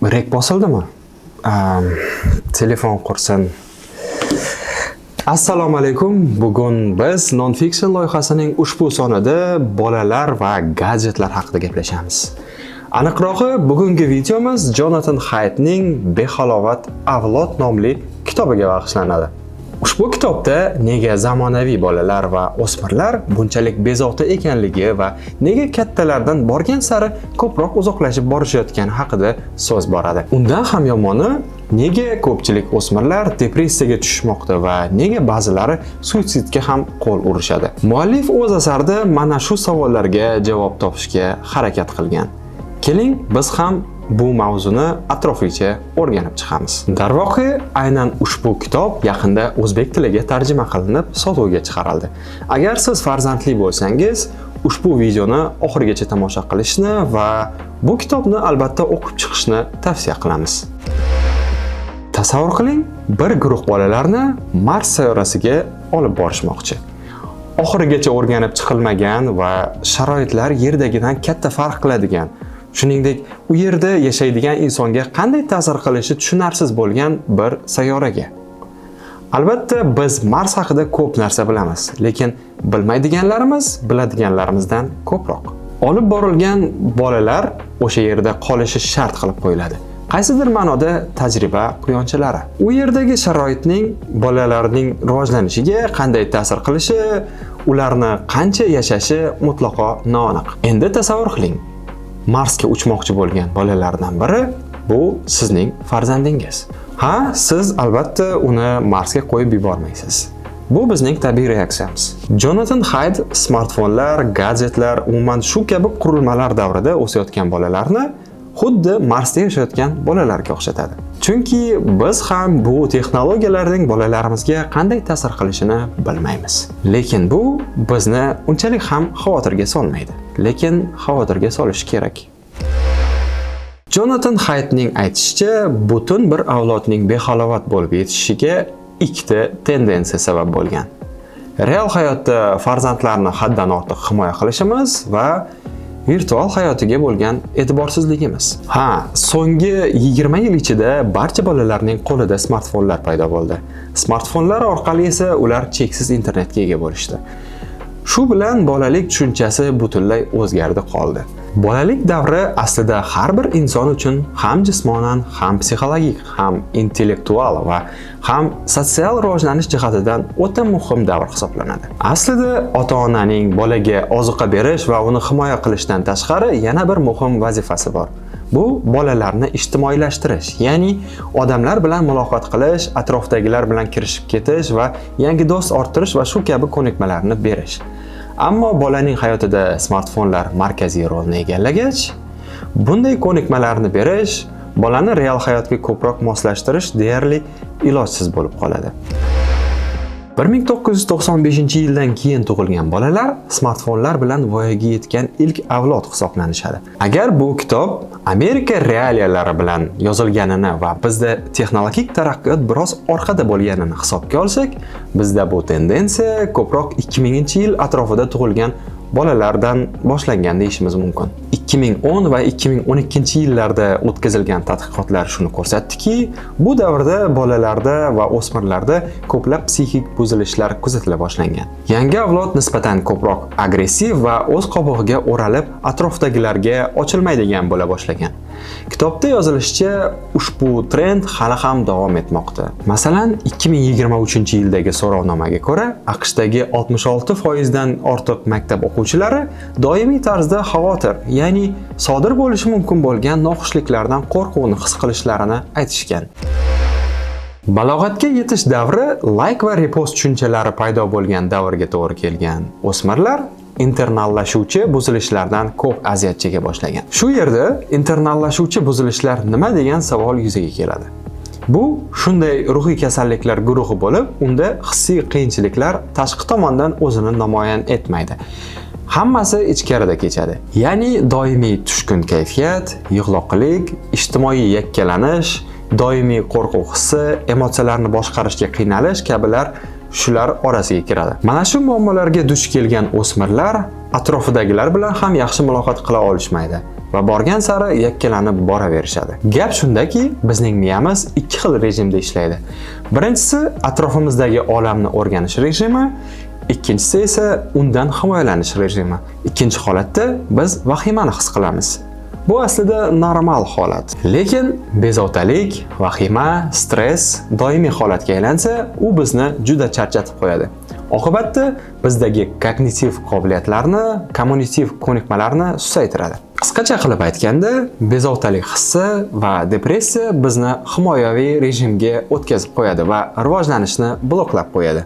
Rek bosildimi? Telefon qursin. Assalomu alaykum. Bugun biz Non-Fiction loyihasining ushbu sonida bolalar va gadjetlar haqida gaplashamiz. Aniqrog'i, bugungi videomiz Jonathan Haidtning Behalovat avlod nomli kitobiga bag'ishlanadi. Ushbu kitobda nega zamonaviy bolalar va o'smirlar bunchalik bezovta ekanligi va nega kattalardan borgan sari ko'proq uzoqlashib borishayotgani haqida so'z boradi. Undan ham yomoni, nega ko'pchilik o'smirlar depressiyaga tushmoqda va nega ba'zilari suitsidga ham qo'l urishadi. Muallif o'z asarida mana shu savollarga javob topishga harakat qilgan. Keling, biz ham bu mavzuni atroflicha o'rganib chiqamiz. Darvoqe, aynan ushbu kitob yaqinda o'zbek tiliga tarjima qilinib, sotuvga chiqarildi. Agar siz farzandli bo'lsangiz, ushbu videoni oxirigacha tomosha qilishni va bu kitobni albatta o'qib chiqishni tavsiya qilamiz. Tasavvur qiling, bir guruh bolalarni Mars sayyorasiga olib borishmoqchi. Oxirigacha o'rganib chiqilmagan va sharoitlar yerdagidan katta farq qiladigan, shuningdek, u yerda yashaydigan insonga qanday ta'sir qilishi tushunarsiz bo'lgan bir sayyoraga. Albatta, biz Mars haqida ko'p narsa bilamiz, lekin bilmaydiganlarimiz biladiganlarimizdan ko'proq. Olib borilgan bolalar o'sha yerda qolishi shart qilib qo'yiladi. Qaysidir ma'noda tajriba quyonchalari. U yerdagi sharoitning bolalarning rivojlanishiga qanday ta'sir qilishi, ularni qancha yashashi mutlaqo noaniq. Endi tasavvur qiling. Marsga uchmoqchi bo'lgan bolalardan biri bu sizning farzandingiz. Ha, siz albatta uni Marsga qo'yib yubormaysiz. Bu bizning tabiiy reaksiyamiz. Jonathan Haidt smartfonlar, gadjetlar, umuman shu kabi qurilmalar davrida o'sayotgan bolalarni xuddi Marsda yashayotgan bolalarga o'xshatadi. Chunki biz ham bu texnologiyalarning bolalarimizga qanday ta'sir qilishini bilmaymiz. Lekin bu bizni unchalik ham xavotirga solmaydi. Lekin xavotirga solishi kerak. Jonathan Haidtning aytishicha, butun bir avlodning behalovat bo'lib yetishishiga ikkita tendensiya sabab bo'lgan. Real hayotda farzandlarni haddan ortiq himoya qilishimiz va virtual hayotiga bo'lgan e'tiborsizligimiz. Ha, so'nggi 20 yil ichida barcha bolalarning qo'lida smartfonlar paydo bo'ldi. Smartfonlar orqali esa ular cheksiz internetga ega bo'lishdi. Shu bilan bolalik tushunchasi butunlay o'zgardi qoldi. Bolalik davri aslida har bir inson uchun ham jismonan, ham psixologik, ham intellektual va ham sotsial rivojlanish jihatidan o'ta muhim davr hisoblanadi. Aslida ota-onaning bolaga ozuqa berish va uni himoya qilishdan tashqari yana bir muhim vazifasi bor. Bu bolalarni ijtimoiylashtirish, ya'ni odamlar bilan muloqot qilish, atrofdagilar bilan kirishib ketish va yangi do'st orttirish va shu kabi ko'nikmalarni berish. Ammo bolaning hayotida smartfonlar markaziy rolni egallagach, bunday ko'nikmalarni berish, bolani real hayotga ko'proq moslashtirish deyarli ilojsiz bo'lib qoladi. 1995-yildan keyin tug'ilgan bolalar smartfonlar bilan voyaga yetgan ilk avlod hisoblanishadi. Agar bu kitob Amerika realiyalari bilan yozilganini va bizda texnologik taraqqiyot biroz orqada bo'lganini hisobga olsak, bizda bu tendensiya ko'proq 2000-yil atrofida tug'ilgan bolalardan boshlangan deyishimiz mumkin. 2010 va 2012-yillarda o'tkazilgan tadqiqotlar shuni ko'rsatdiki, bu davrda bolalarda va o'smirlarda ko'plab psixik buzilishlar kuzatila boshlangan. Yangi avlod nisbatan ko'proq agressiv va o'z qobig'iga o'ralib, atrofdagilarga ochilmaydigan bo'la boshlagan. Kitobda yozilishicha, ushbu trend hali ham davom etmoqda. Masalan, 2023-yildagi so'rovnomaga ko'ra, AQShdagi 66% dan ortiq maktab o'quvchilari doimiy tarzda xavotir, ya'ni sodir bo'lishi mumkin bo'lgan noxushliklardan qo'rquvni his qilishlarini aytishgan. Balog'atga yetish davri like va repost tushunchalari paydo bo'lgan davrga to'g'ri kelgan o'smirlar internallashuvchi buzilishlardan ko'p aziyat cheka boshlagan. Shu yerda internallashuvchi buzilishlar nima degan savol yuzaga keladi. Bu shunday ruhiy kasalliklar guruhi bo'lib, unda hissiy qiyinchiliklar tashqi tomondan o'zini namoyon etmaydi. Hammasi ichkarida kechadi. Ya'ni doimiy tushkun kayfiyat, yig'loqlik, ijtimoiy yakkalanish, doimiy qo'rquv hissi, emotsiyalarni boshqarishga qiynalish kabilar shular orasiga kiradi. Mana shu muammolarga duch kelgan o'smirlar atrofidagilar bilan ham yaxshi muloqot qila olishmaydi va borgan sari yakkalanib boraverishadi. Gap shundaki, bizning miyamiz ikki xil rejimda ishlaydi. Birinchisi atrofimizdagi olamni o'rganish rejimi, ikkinchisi esa undan himoyalanish rejimi. Ikkinchi holatda biz vahimani his qilamiz. Bu aslida normal holat. Lekin bezovtalik, vahima, stress doimiy holatga aylansa, u bizni juda charchatib qo'yadi. Oqibatda bizdagi kognitiv qobiliyatlarni, kommunikativ ko'nikmalarni susaytiradi. Qisqacha qilib aytganda, bezovtalik hissi va depressiya bizni himoyaviy rejimga o'tkazib qo'yadi va rivojlanishni bloklab qo'yadi.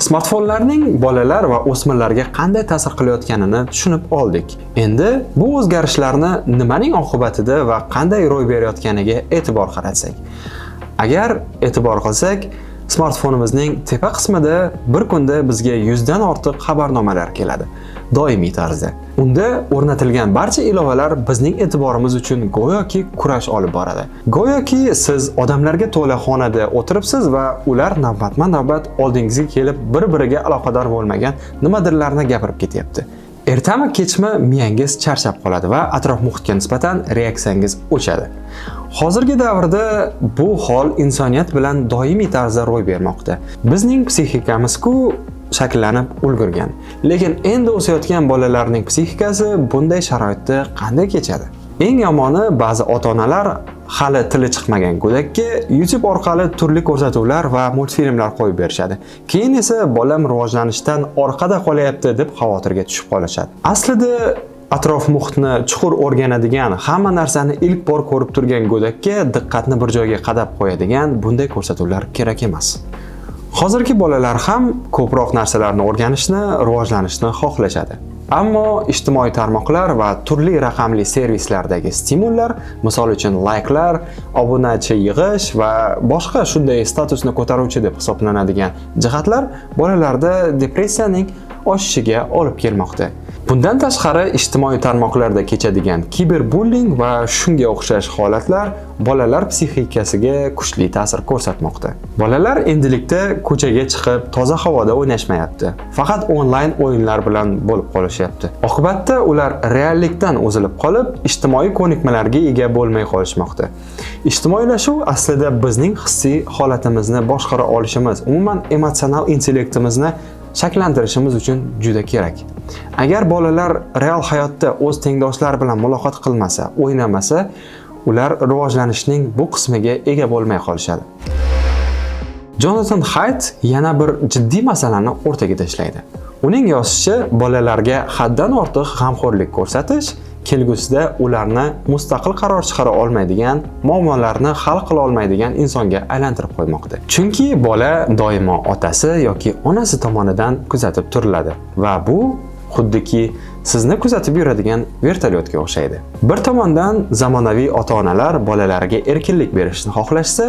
Smartfonlarning bolalar va o'smirlarga qanday ta'sir qilayotganini tushunib oldik. Endi bu o'zgarishlarni nimaning oqibatida va qanday ro'y berayotganiga e'tibor qaratsak. Agar e'tibor qilsak, smartfonimizning tepa qismida bir kunda bizga 100 dan ortiq xabarnomalar keladi, doimiy tarzda. Unda o'rnatilgan barcha ilovalar bizning e'tiborimiz uchun go'yoki kurash olib boradi. Go'yoki siz odamlarga to'la xonada o'tiribsiz va ular navbatma-navbat oldingizga kelib bir-biriga aloqador bo'lmagan nimadirlarni gapirib ketyapti. Ertami kechmi miyangiz charchab qoladi va atrof muhitga nisbatan reaksiyangiz o'chadi. Hozirgi davrda bu hol insoniyat bilan doimiy tarzda ro'y bermoqda. Bizning psixikamiz-ku shakllanib ulgurgan. Lekin endi o'sayotgan bolalarning psixikasi bunday sharoitda qanday kechadi? Eng yomoni, ba'zi ota-onalar hali tili chiqmagan go'dakka YouTube orqali turli ko'rsatuvlar va multfilmlar qo'yib berishadi. Keyin esa bolam rivojlanishdan orqada qolyapti deb xavotirga tushib qolishadi. Aslida atrof muhitni chuqur o'rganadigan, hamma narsani ilk bor ko'rib turgan go'dakka diqqatni bir joyga qadab qo'yadigan bunday ko'rsatuvlar kerak emas. Hozirgi bolalar ham ko'proq narsalarni o'rganishni, rivojlanishni xohlashadi. Ammo ijtimoiy tarmoqlar va turli raqamli servislardagi stimullar, misol uchun likelar, obunachi yig'ish va boshqa shunday statusni ko'taruvchi deb hisoblanadigan jihatlar bolalarda depressiyaning oshishiga olib kelmoqda. Bundan tashqari, ijtimoiy tarmoqlarda kechadigan kiberbullying va shunga o'xshash holatlar bolalar psixikasiga kuchli ta'sir ko'rsatmoqda. Bolalar endilikda ko'chaga chiqib, toza havoda o'ynashmayapti. Faqat onlayn o'yinlar bilan bo'lib qolishyapti. Oqibatda ular reallikdan o'zilib qolib, ijtimoiy ko'nikmalarga ega bo'lmay qolishmoqda. Ijtimoiylashuv aslida bizning hissiy holatimizni boshqara olishimiz, umuman emotsional intellektimizni shakllantirishimiz uchun juda kerak. Agar bolalar real hayotda o'z tengdoshlari bilan muloqot qilmasa, o'ynamasa, ular rivojlanishning bu qismiga ega bo'lmay qolishadi. Jonathan Haidt yana bir jiddiy masalani o'rtaga tashlaydi. Uning yozishicha, bolalarga haddan ortiq g'amxo'rlik ko'rsatish kelgusida ularni mustaqil qaror chiqara olmaydigan, muammolarni hal qila olmaydigan insonga aylantirib qo'ymoqda. Chunki bola doimo otasi yoki onasi tomonidan kuzatib turiladi va bu xuddiki sizni kuzatib yuradigan vertolyotga o'xshaydi. Bir tomondan zamonaviy ota-onalar bolalariga erkinlik berishni xohlashsa,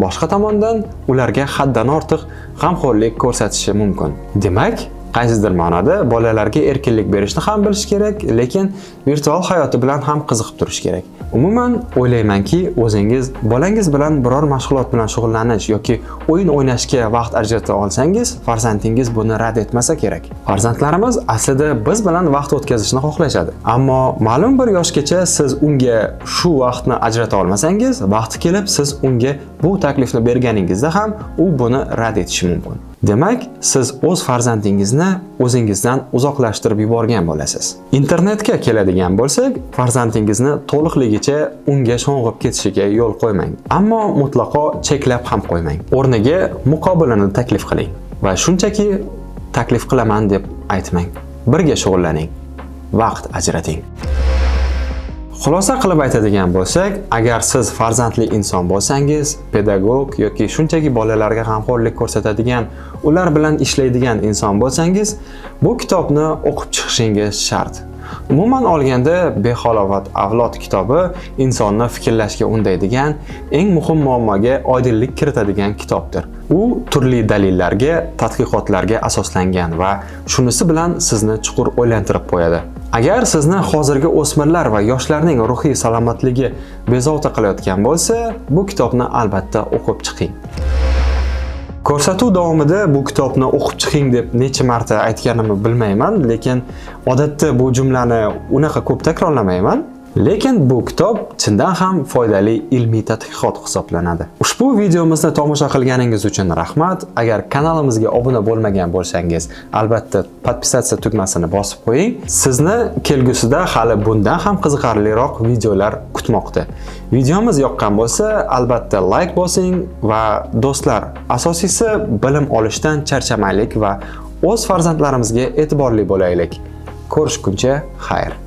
boshqa tomondan ularga haddan ortiq g'amxo'rlik ko'rsatishi mumkin. Demak, qaysidir ma'noda bolalarga erkinlik berishni ham bilish kerak, lekin virtual hayoti bilan ham qiziqib turish kerak. Umuman o'ylaymanki, o'zingiz bolangiz bilan biror mashg'ulot bilan shug'ullanish yoki o'yin o'ynashga vaqt ajrata olsangiz, farzandingiz buni rad etmasa kerak. Farzandlarimiz aslida biz bilan vaqt o'tkazishni xohlashadi. Ammo ma'lum bir yoshgacha siz unga shu vaqtni ajrata olmasangiz, vaqti kelib siz unga bu taklifni berganingizda ham u buni rad etishi mumkin. Demak, siz o'z farzandingizni o'zingizdan uzoqlashtirib yuborgan bo'lasiz. Internetga keladigan bo'lsak, farzandingizni to'liqligicha unga sho'ng'ib ketishiga yo'l qo'ymang. Ammo mutlaqo cheklab ham qo'ymang. O'rniga muqobilini taklif qiling va shunchaki taklif qilaman deb aytmang. Birga shug'ullaning. Vaqt ajrating. Xulosa qilib aytadigan bo'lsak, agar siz farzandli inson bo'lsangiz, pedagog yoki shunchaki bolalarga g'amxo'rlik ko'rsatadigan, ular bilan ishlaydigan inson bo'lsangiz, bu kitobni o'qib chiqishingiz shart. Umuman olganda, Behalovat avlod kitobi insonni fikrlashga undaydigan, eng muhim muammoga oydinlik kiritadigan kitobdir. U turli dalillarga, tadqiqotlarga asoslangan va shunisi bilan sizni chuqur o'ylantirib qo'yadi. Agar sizni hozirgi o'smirlar va yoshlarning ruhiy salomatligi bezovta qilayotgan bo'lsa, bu kitobni albatta o'qib chiqing. Ko'rsatuv davomida bu kitobni o'qib chiqing deb necha marta aytganimni bilmayman, lekin odatda bu jumlani unaqa ko'p takrorlamayman. Lekin bu kitob chindan ham foydali ilmiy tadqiqot hisoblanadi. Ushbu videomizni tomosha qilganingiz uchun rahmat. Agar kanalimizga obuna bo'lmagan bo'lsangiz, albatta podpisatsiya tugmasini bosib qo'ying. Sizni kelgusida hali bundan ham qiziqarliroq videolar kutmoqda. Videomiz yoqqan bo'lsa, albatta like bosing va do'stlar, asosiysi bilim olishdan charchamaylik va o'z farzandlarimizga e'tiborli bo'laylik. Ko'rishguncha xayr.